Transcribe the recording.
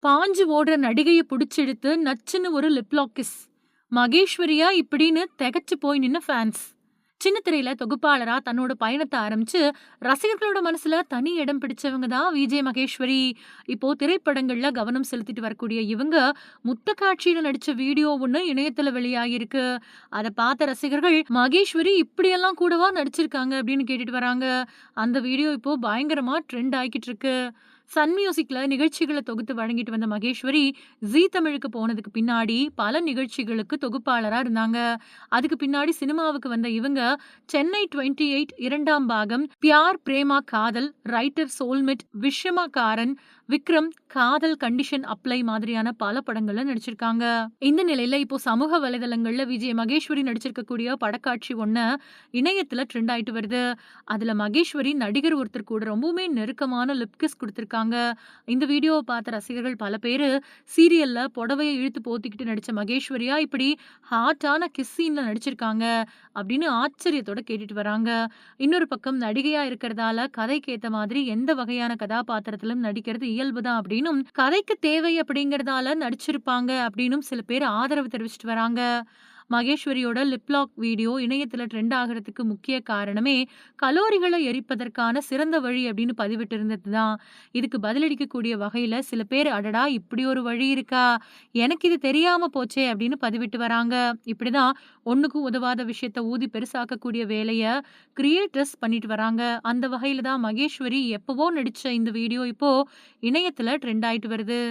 பாஞ்சு ஓடுற நடிகைய புடிச்செடுத்து நச்சுன்னு ஒரு லிப் லாக் கிஸ். மகேஸ்வரியா இப்படின்னு திகைச்சு போய் நின்ன ஃபேன்ஸ். சின்ன திரையில தொகுப்பாளரா தன்னோட பயணத்த ஆரம்பிச்சு, ரசிகர்களோட மனசுல தனி இடம் பிடிச்சவங்க தான் விஜய் மகேஸ்வரி. இப்போ திரைப்படங்கள்ல கவனம் செலுத்திட்டு வரக்கூடிய இவங்க, முத்த காட்சியில நடிச்ச வீடியோ ஒண்ணு இணையத்துல வெளியாகியிருக்கு. அத பார்த்த ரசிகர்கள், மகேஸ்வரி இப்படியெல்லாம் கூடவா நடிச்சிருக்காங்க அப்படின்னு கேட்டுட்டு வராங்க. அந்த வீடியோ இப்போ பயங்கரமா ட்ரெண்ட் ஆகிக்கிட்டு இருக்கு. சன் மியூசிக்ல நிகழ்ச்சிகள தொகுத்து வழங்கிட்டு வந்த மகேஸ்வரி, ஜீ தமிழுக்கு போனதுக்கு பின்னாடி பல நிகழ்ச்சிகளுக்கு தொகுப்பாளரா இருந்தாங்க. அதுக்கு பின்னாடி சினிமாவுக்கு வந்த இவங்க, சென்னை 28 2ஆம் பாகம், பியார் பிரேமா காதல், ரைட்டர் சோல்மேட், விஷமகாரன், விக்ரம், காதல் கண்டிஷன் அப்ளை மாதிரியான பல படங்கள்ல நடிச்சிருக்காங்க. இந்த நிலையில இப்போ சமூக வலைதளங்கள்ல விஜய் மகேஸ்வரி நடிச்சிருக்கக்கூடிய படக்காட்சி ஒண்ண இணையத்துல ட்ரெண்ட் ஆயிட்டு வருது. அதுல மகேஸ்வரி நடிகர் ஒருத்தர் கூட ரொம்பவுமே நெருக்கமான லிப் கிஸ் குடுத்திருக்காங்க. இந்த வீடியோவ பார்த்த ரசிகர்கள் பல பேரு, சீரியல்ல புடவைய இழுத்து போத்திக்கிட்டு நடிச்ச மகேஸ்வரியா இப்படி ஹாட்டான கிஸ் சீன்ல நடிச்சிருக்காங்க அப்படின்னு ஆச்சரியத்தோட கேட்டுட்டு வராங்க. இன்னொரு பக்கம் நடிகையா இருக்கிறதால கதைக்கு ஏத்த மாதிரி எந்த வகையான கதாபாத்திரத்திலும் நடிக்கிறது இயல்புதான் அப்படின்னும், கதைக்கு தேவை அப்படிங்கிறதால நடிச்சிருப்பாங்க அப்படின்னும் சில பேர் ஆதரவு தெரிவிச்சுட்டு வராங்க. மகேஸ்வரியோட லிப் லாக் வீடியோ இணையத்துல ட்ரெண்ட் ஆகுறதுக்கு முக்கிய காரணமே, கலோரிகள எரிப்பதற்கான சிறந்த வழி அப்படின்னு பதிவிட்டிருந்தது தான். இதுக்கு பதிலளிக்கக்கூடிய வகையில சில பேர், "அடடா! இப்படி ஒரு வழி இருக்கா? எனக்கு இது தெரியாம போச்சே!" அப்படின்னு பதிவிட்டு வராங்க. இப்படிதான் ஒண்ணுக்கும் உதவாத விஷயத்த ஊதி பெருசாக்கக்கூடிய வேலைய கிரியேட்டர்ஸ் பண்ணிட்டு வராங்க. அந்த வகையில தான் மகேஸ்வரி எப்பவோ நடிச்ச இந்த வீடியோ இப்போ இணையத்துல ட்ரெண்ட் ஆயிட்டு வருது.